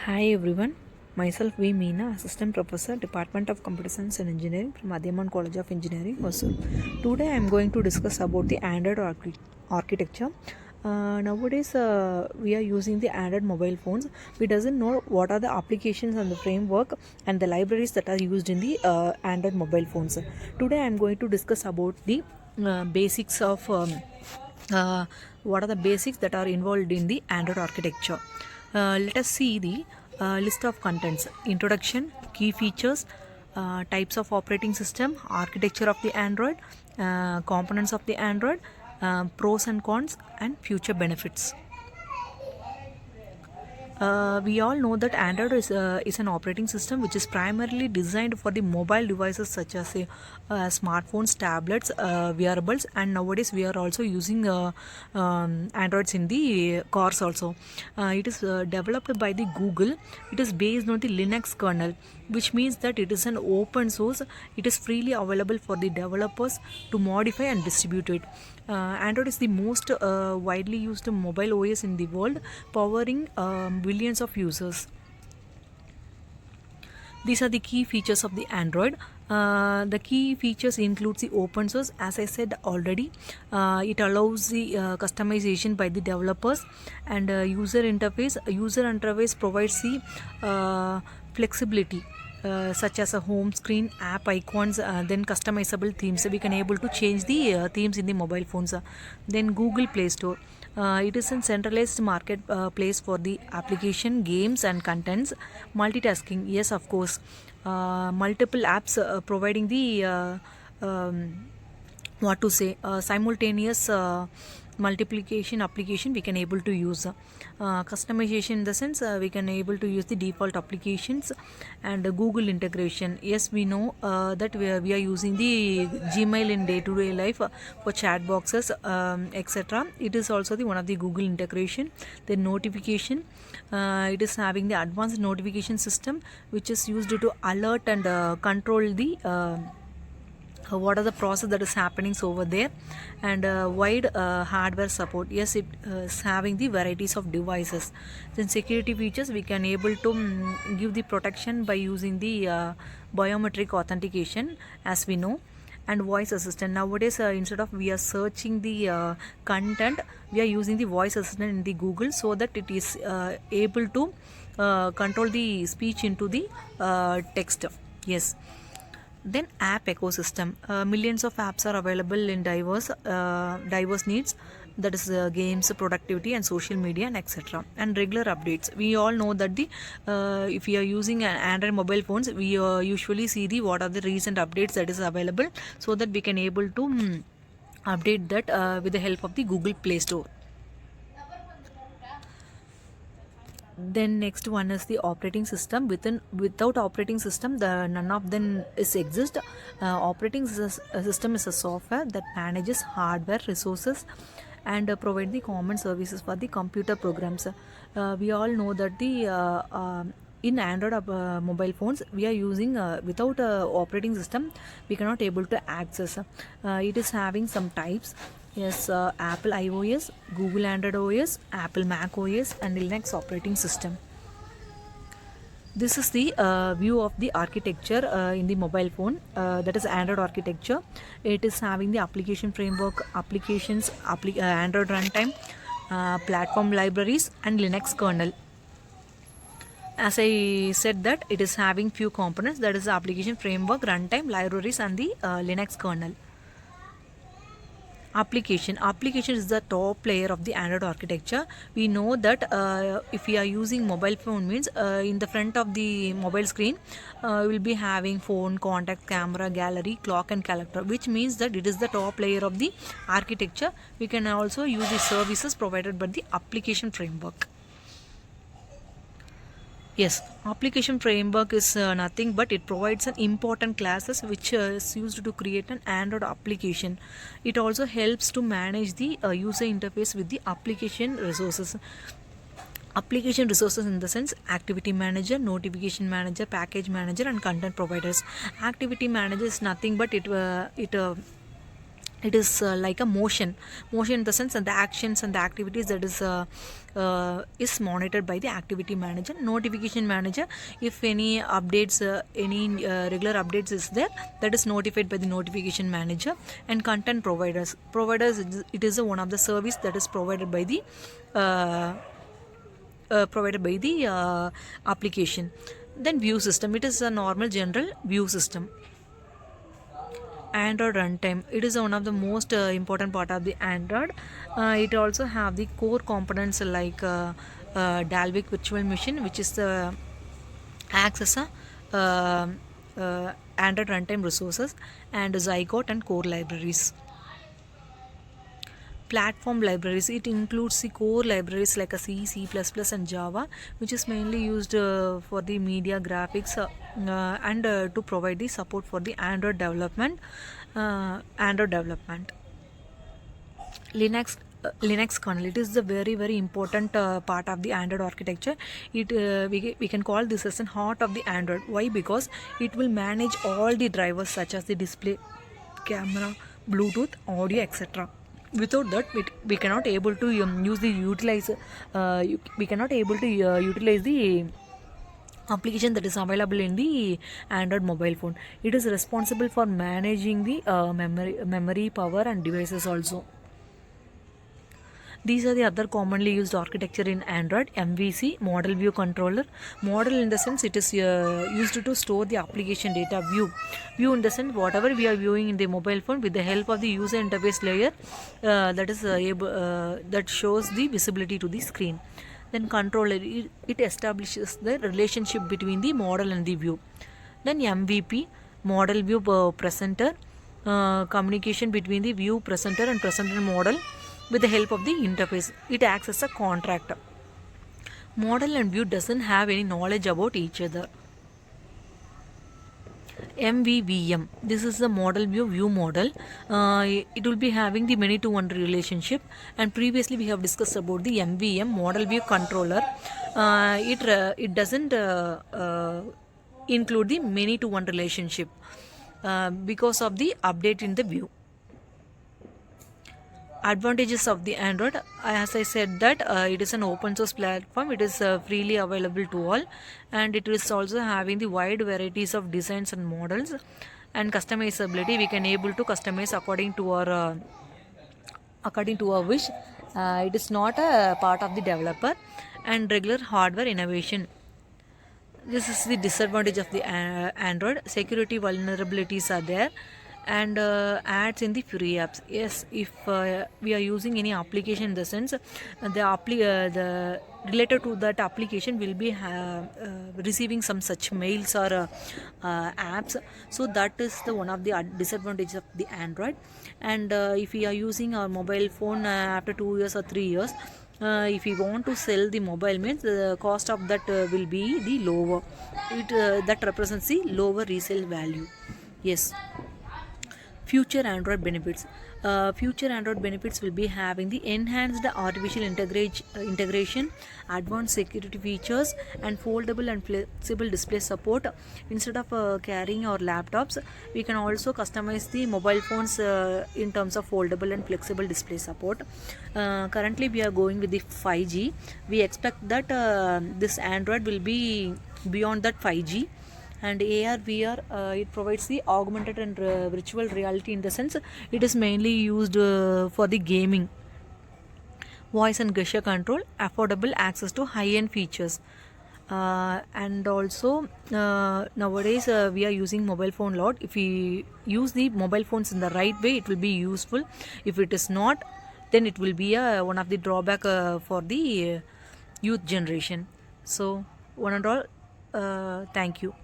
Hi everyone, myself V.MEENA, Assistant Professor, Department of Computer Science and Engineering from ASSIATANT College of Engineering, Hosur. Today I am going to discuss about the Android architecture. Nowadays we are using the Android mobile phones. We doesn't know what are the applications and the framework and the libraries that are used in the Android mobile phones. Today I am going to discuss about the basics of uh, what are the basics that are involved in the Android architecture. Let us see the list of contents: introduction, key features, types of operating system, architecture of the Android, components of the Android, pros and cons, and future benefits. We all know that Android is an operating system which is primarily designed for the mobile devices such as smartphones, tablets, wearables, and nowadays we are also using Androids in the cars also. It is developed by the Google. It is based on the Linux kernel, which means that it is an open source. It is freely available for the developers to modify and distribute it. Android is the most widely used mobile OS in the world, powering billions of users. These are the key features of the Android. The key features includes the open source. As I said already, it allows the customization by the developers, and user interface provides the flexibility, such as a home screen, app icons, then customizable themes. So we can able to change the themes in the mobile phones. Then Google Play Store. It is a centralized market place for the application, games, and contents. Multitasking, yes, of course. Multiple apps providing the what to say simultaneous multiplication application we can able to use. Customization in the sense we can able to use the default applications, and Google integration. Yes, we know that we are using the Gmail in day-to-day life for chat boxes, etc. It is also the one of the Google integration. The notification, it is having the advanced notification system which is used to alert and control the what are the process that is happening over there. And wide hardware support. Yes, it is having the varieties of devices. Then security features, we can able to give the protection by using the biometric authentication, as we know. And voice assistant, nowadays instead of we are searching the content, we are using the voice assistant in the Google, so that it is able to control the speech into the text. Yes. Then app ecosystem. Millions of apps are available in diverse needs, that is games, productivity, and social media, and etc. And regular updates. We all know that the if we are using an Android mobile phones, we usually see the what are the recent updates that is available, so that we can able to update that with the help of the Google Play Store. Then next one is the operating system. Without operating system, the none of them is exist. Operating system is a software that manages hardware resources and provide the common services for the computer programs. We all know that the in Android mobile phones, we are using without operating system, we cannot able to access. It is having some types. Yes, Apple iOS, Google Android OS, Apple Mac OS, and Linux operating system. This is the view of the architecture in the mobile phone, that is Android architecture. It is having the application framework, applications, Android runtime, platform libraries, and Linux kernel. As I said, that it is having few components, that is the application framework, runtime, libraries, and the Linux kernel. Application is the top layer of the Android architecture. We know that if we are using mobile phone means in the front of the mobile screen we will be having phone, contact, camera, gallery, clock, and calendar, which means that it is the top layer of the architecture. We can also use the services provided by the application framework. Yes, application framework is nothing but it provides an important classes which is used to create an Android application. It also helps to manage the user interface with the application resources. Application resources in the sense activity manager, notification manager, package manager, and content providers. Activity manager is nothing but it it is like a motion in the sense, and the actions and the activities that is monitored by the activity manager. Notification manager, if any updates, any regular updates is there, that is notified by the notification manager. And content providers, it is one of the service that is provided by the uh, application. Then view system, it is a normal general view system. Android runtime, it is one of the most important part of the Android. It also have the core components like Dalvik virtual machine, which is the access Android runtime resources, and Zygote and core libraries. Platform libraries, it includes the core libraries like a C++ and Java, which is mainly used for the media graphics, and to provide the support for the Android development. Linux kernel, it is the very important part of the Android architecture. We can call this as an heart of the Android. Why? Because it will manage all the drivers such as the display, camera, Bluetooth, audio, etc. Without that, we cannot able to we cannot able to utilize the application that is available in the Android mobile phone. It is responsible for managing the memory, power, and devices also. These are the other commonly used architecture in Android. MVC, model view controller. Model in the sense, it is used to store the application data. View in the sense, whatever we are viewing in the mobile phone, with the help of the user interface layer, that shows the visibility to the screen. Then controller, it establishes the relationship between the model and the view. Then MVP, model view presenter, communication between the view presenter and presenter model with the help of the interface. It acts as a contract. Model and view doesn't have any knowledge about each other. MVVM, this is the model view model. It will be having the many to one relationship, and previously we have discussed about the MVM, model view controller. It doesn't include the many to one relationship because of the update in the view. Advantages of the Android, as I said that it is an open source platform. It is freely available to all, and it is also having the wide varieties of designs and models. And customizability, we can able to customize according to our wish. It is not a part of the developer. And regular hardware innovation, this is the disadvantage of the Android. Security vulnerabilities are there, and ads in the free apps. Yes, if we are using any application, in the sense the related to that application will be receiving some such mails or apps. So that is the one of the disadvantages of the Android. And if we are using our mobile phone after 2 years or 3 years, if we want to sell the mobile, means the cost of that will be the lower. That represents the lower resale value. Yes. Future Android benefits. Future Android benefits will be having the enhanced artificial integration, advanced security features, and foldable and flexible display support. Instead of carrying our laptops, we can also customize the mobile phones in terms of foldable and flexible display support. Currently, we are going with the 5G. We expect that this Android will be beyond that 5G. And AR VR, it provides the augmented and virtual reality, in the sense it is mainly used for the gaming. Voice and gesture control, affordable access to high-end features. And also nowadays we are using mobile phone lot. If we use the mobile phones in the right way, it will be useful. If it is not, then it will be one of the drawback for the youth generation. So one and all, thank you.